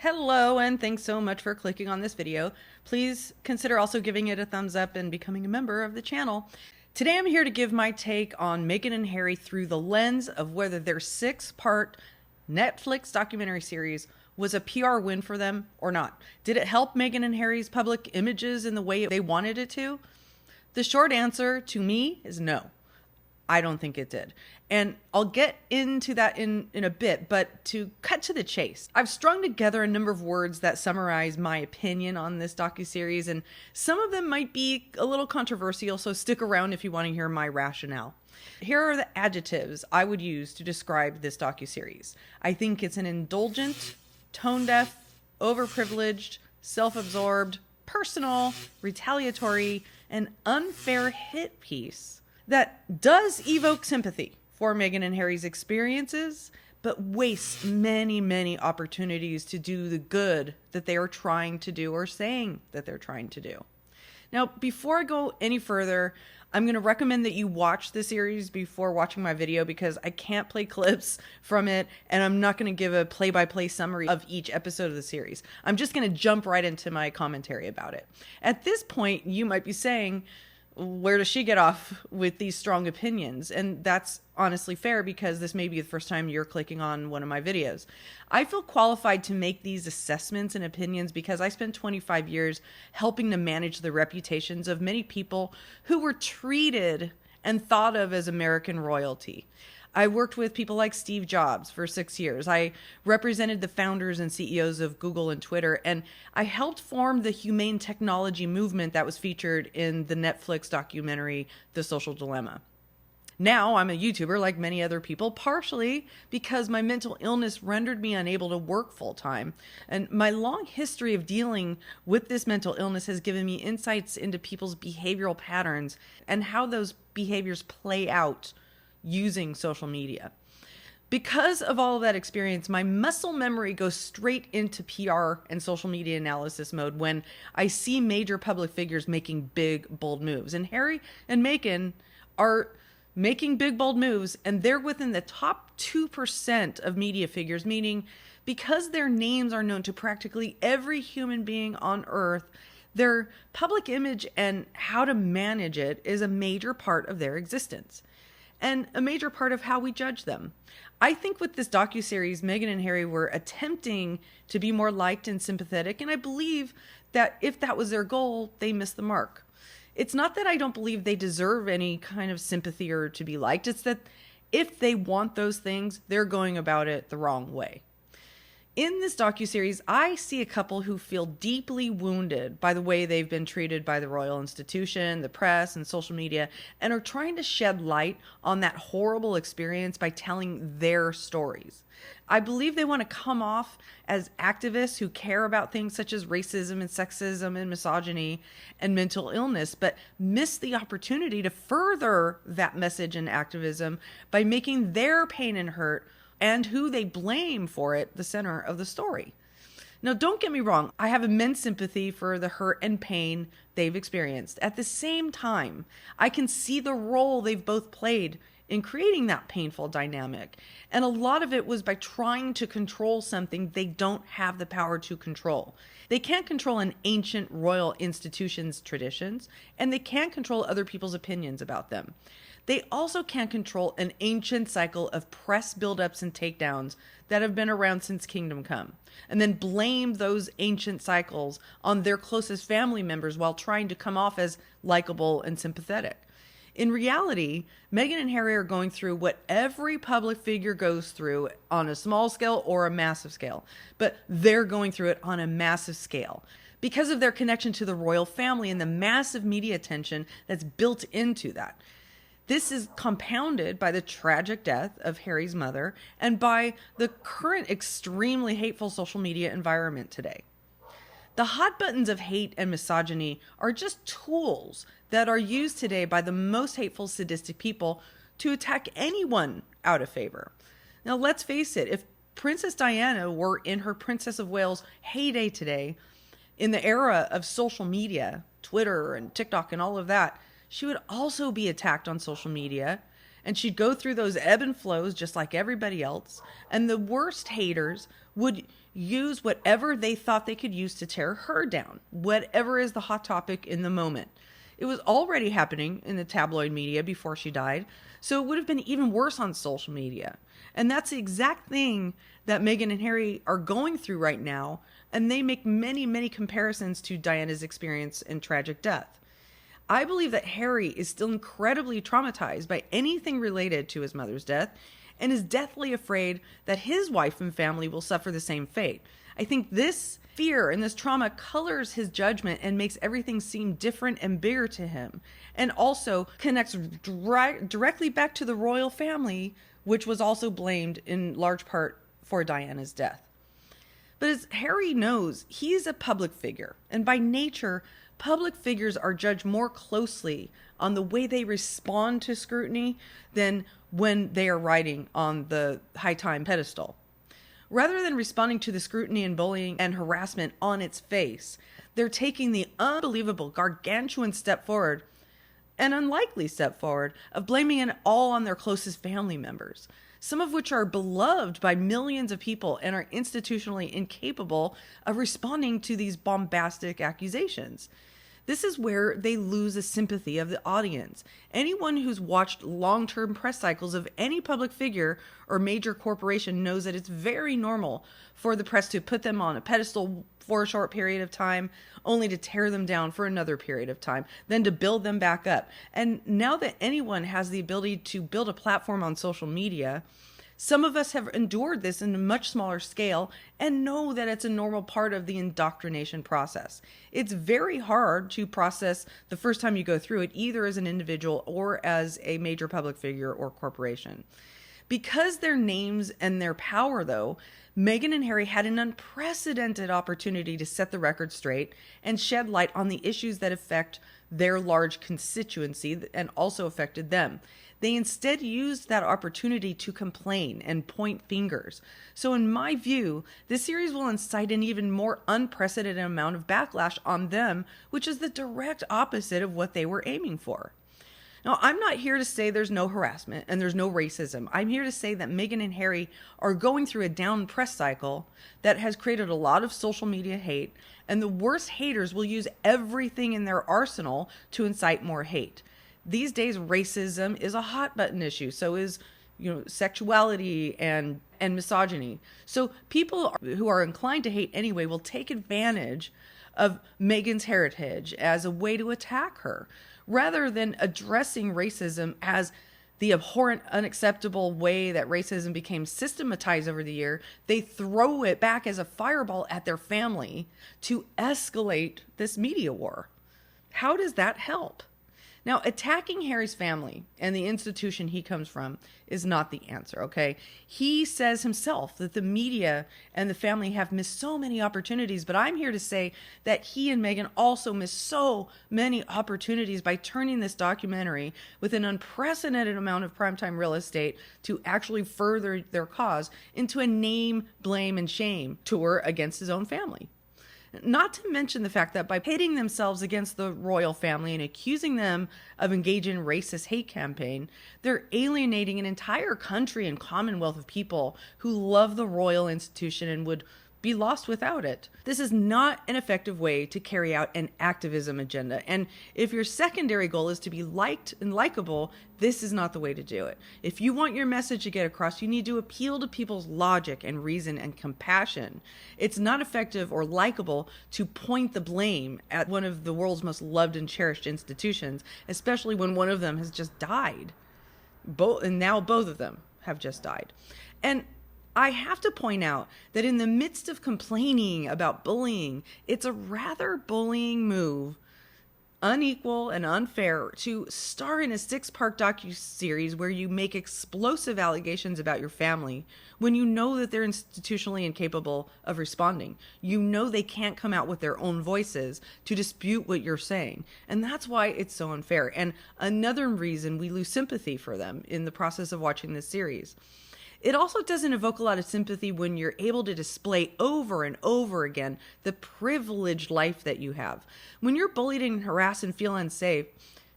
Hello, and thanks so much for clicking on this video. Please consider also giving it a thumbs up and becoming a member of the channel. Today I'm here to give my take on Meghan and Harry through the lens of whether their 6-part Netflix documentary series was a PR win for them or not. Did it help Meghan and Harry's public images in the way they wanted it to? The short answer to me is no. I don't think it did. And I'll get into that in a bit, but to cut to the chase, I've strung together a number of words that summarize my opinion on this docuseries, and some of them might be a little controversial, so stick around if you want to hear my rationale. Here are the adjectives I would use to describe this docuseries. I think it's an indulgent, tone-deaf, overprivileged, self-absorbed, personal, retaliatory, and unfair hit piece that does evoke sympathy for Meghan and Harry's experiences, but wastes many opportunities to do the good that they are trying to do or saying that they're trying to do. Now, before I go any further, I'm going to recommend that you watch the series before watching my video because I can't play clips from it and I'm not going to give a play-by-play summary of each episode of the series. I'm just going to jump right into my commentary about it. At this point, you might be saying, where does she get off with these strong opinions? And that's honestly fair because this may be the first time you're clicking on one of my videos. I feel qualified to make these assessments and opinions because I spent 25 years helping to manage the reputations of many people who were treated and thought of as American royalty. I worked with people like Steve Jobs for 6 years. I represented the founders and CEOs of Google and Twitter, and I helped form the humane technology movement that was featured in the Netflix documentary, The Social Dilemma. Now I'm a YouTuber like many other people, partially because my mental illness rendered me unable to work full-time. And my long history of dealing with this mental illness has given me insights into people's behavioral patterns and how those behaviors play out using social media. Because of all of that experience, my muscle memory goes straight into PR and social media analysis mode when I see major public figures making big, bold moves. And Harry and Meghan are making big, bold moves, and they're within the top 2% of media figures, meaning because their names are known to practically every human being on Earth, their public image and how to manage it is a major part of their existence and a major part of how we judge them. I think with this docuseries, Meghan and Harry were attempting to be more liked and sympathetic, and I believe that if that was their goal, they missed the mark. It's not that I don't believe they deserve any kind of sympathy or to be liked, it's that if they want those things, they're going about it the wrong way. In this docuseries, I see a couple who feel deeply wounded by the way they've been treated by the royal institution, the press, and social media, and are trying to shed light on that horrible experience by telling their stories. I believe they want to come off as activists who care about things such as racism and sexism and misogyny and mental illness, but miss the opportunity to further that message and activism by making their pain and hurt and who they blame for it the center of the story. Now, don't get me wrong, I have immense sympathy for the hurt and pain they've experienced. At the same time, I can see the role they've both played in creating that painful dynamic. And a lot of it was by trying to control something they don't have the power to control. They can't control an ancient royal institution's traditions, and they can't control other people's opinions about them. They also can't control an ancient cycle of press buildups and takedowns that have been around since Kingdom Come, and then blame those ancient cycles on their closest family members while trying to come off as likable and sympathetic. In reality, Meghan and Harry are going through what every public figure goes through on a small scale or a massive scale, but they're going through it on a massive scale because of their connection to the royal family and the massive media attention that's built into that. This is compounded by the tragic death of Harry's mother and by the current extremely hateful social media environment today. The hot buttons of hate and misogyny are just tools that are used today by the most hateful, sadistic people to attack anyone out of favor. Now, let's face it, if Princess Diana were in her Princess of Wales heyday today, in the era of social media, Twitter and TikTok and all of that, she would also be attacked on social media, and she'd go through those ebb and flows just like everybody else. And the worst haters would use whatever they thought they could use to tear her down, whatever is the hot topic in the moment. It was already happening in the tabloid media before she died, so it would have been even worse on social media. And that's the exact thing that Meghan and Harry are going through right now, and they make many, many comparisons to Diana's experience and tragic death. I believe that Harry is still incredibly traumatized by anything related to his mother's death and is deathly afraid that his wife and family will suffer the same fate. I think this fear and this trauma colors his judgment and makes everything seem different and bigger to him, and also connects directly back to the royal family, which was also blamed in large part for Diana's death. But as Harry knows, he's a public figure, and by nature, public figures are judged more closely on the way they respond to scrutiny than when they are riding on the high time pedestal. Rather than responding to the scrutiny and bullying and harassment on its face, they're taking the unbelievable, gargantuan step forward, an unlikely step forward, of blaming it all on their closest family members, some of which are beloved by millions of people and are institutionally incapable of responding to these bombastic accusations. This is where they lose the sympathy of the audience. Anyone who's watched long-term press cycles of any public figure or major corporation knows that it's very normal for the press to put them on a pedestal for a short period of time, only to tear them down for another period of time, then to build them back up. And now that anyone has the ability to build a platform on social media, some of us have endured this in a much smaller scale and know that it's a normal part of the indoctrination process. It's very hard to process the first time you go through it, either as an individual or as a major public figure or corporation. Because their names and their power, though, Meghan and Harry had an unprecedented opportunity to set the record straight and shed light on the issues that affect their large constituency and also affected them. They instead used that opportunity to complain and point fingers. So in my view, this series will incite an even more unprecedented amount of backlash on them, which is the direct opposite of what they were aiming for. Now, I'm not here to say there's no harassment and there's no racism. I'm here to say that Meghan and Harry are going through a down press cycle that has created a lot of social media hate, and the worst haters will use everything in their arsenal to incite more hate. These days, racism is a hot button issue. So is, sexuality and misogyny. So people who are inclined to hate anyway will take advantage of Meghan's heritage as a way to attack her, rather than addressing racism as the abhorrent, unacceptable way that racism became systematized over the year. They throw it back as a fireball at their family to escalate this media war. How does that help? Now, attacking Harry's family and the institution he comes from is not the answer, okay? He says himself that the media and the family have missed so many opportunities, but I'm here to say that he and Meghan also missed so many opportunities by turning this documentary with an unprecedented amount of primetime real estate to actually further their cause into a name, blame, and shame tour against his own family. Not to mention the fact that by pitting themselves against the royal family and accusing them of engaging in racist hate campaign, they're alienating an entire country and commonwealth of people who love the royal institution and would be lost without it. This is not an effective way to carry out an activism agenda. And if your secondary goal is to be liked and likable, this is not the way to do it. If you want your message to get across, you need to appeal to people's logic and reason and compassion. It's not effective or likable to point the blame at one of the world's most loved and cherished institutions, especially when one of them has just died. And now both of them have just died. And I have to point out that in the midst of complaining about bullying, it's a rather bullying move, unequal and unfair, to star in a 6-part docu-series where you make explosive allegations about your family when you know that they're institutionally incapable of responding. You know they can't come out with their own voices to dispute what you're saying. And that's why it's so unfair. And another reason we lose sympathy for them in the process of watching this series. It also doesn't evoke a lot of sympathy when you're able to display over and over again the privileged life that you have. When you're bullied and harassed and feel unsafe,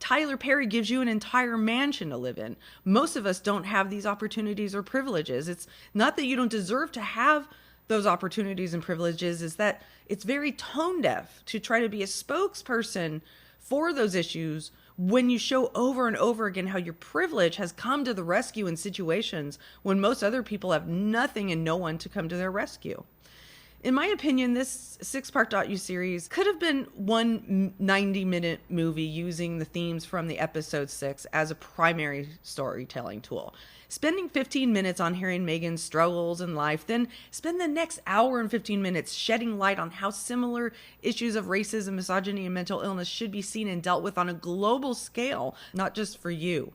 Tyler Perry gives you an entire mansion to live in. Most of us don't have these opportunities or privileges. It's not that you don't deserve to have those opportunities and privileges is that it's very tone deaf to try to be a spokesperson for those issues when you show over and over again how your privilege has come to the rescue in situations when most other people have nothing and no one to come to their rescue. In my opinion, this 6-part docu-series could have been one 90-minute movie using the themes from the episode 6 as a primary storytelling tool. Spending 15 minutes on hearing Meghan's struggles in life, then spend the next hour and 15 minutes shedding light on how similar issues of racism, misogyny, and mental illness should be seen and dealt with on a global scale, not just for you.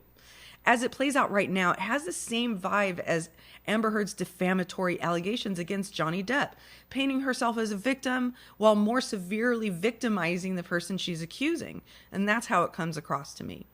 As it plays out right now, it has the same vibe as Amber Heard's defamatory allegations against Johnny Depp, painting herself as a victim while more severely victimizing the person she's accusing. And that's how it comes across to me.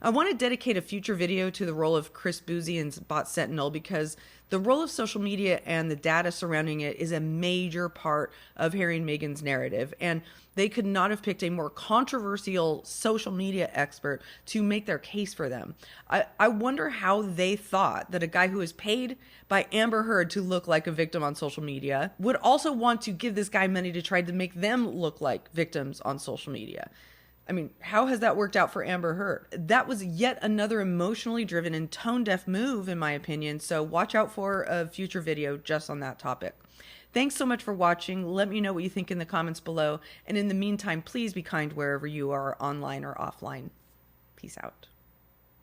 I want to dedicate a future video to the role of Chris Boozy and Bot Sentinel because the role of social media and the data surrounding it is a major part of Harry and Meghan's narrative, and they could not have picked a more controversial social media expert to make their case for them. I wonder how they thought that a guy who is paid by Amber Heard to look like a victim on social media would also want to give this guy money to try to make them look like victims on social media. I mean, how has that worked out for Amber Heard? That was yet another emotionally driven and tone-deaf move, in my opinion, so watch out for a future video just on that topic. Thanks so much for watching. Let me know what you think in the comments below, and in the meantime, please be kind wherever you are, online or offline. Peace out.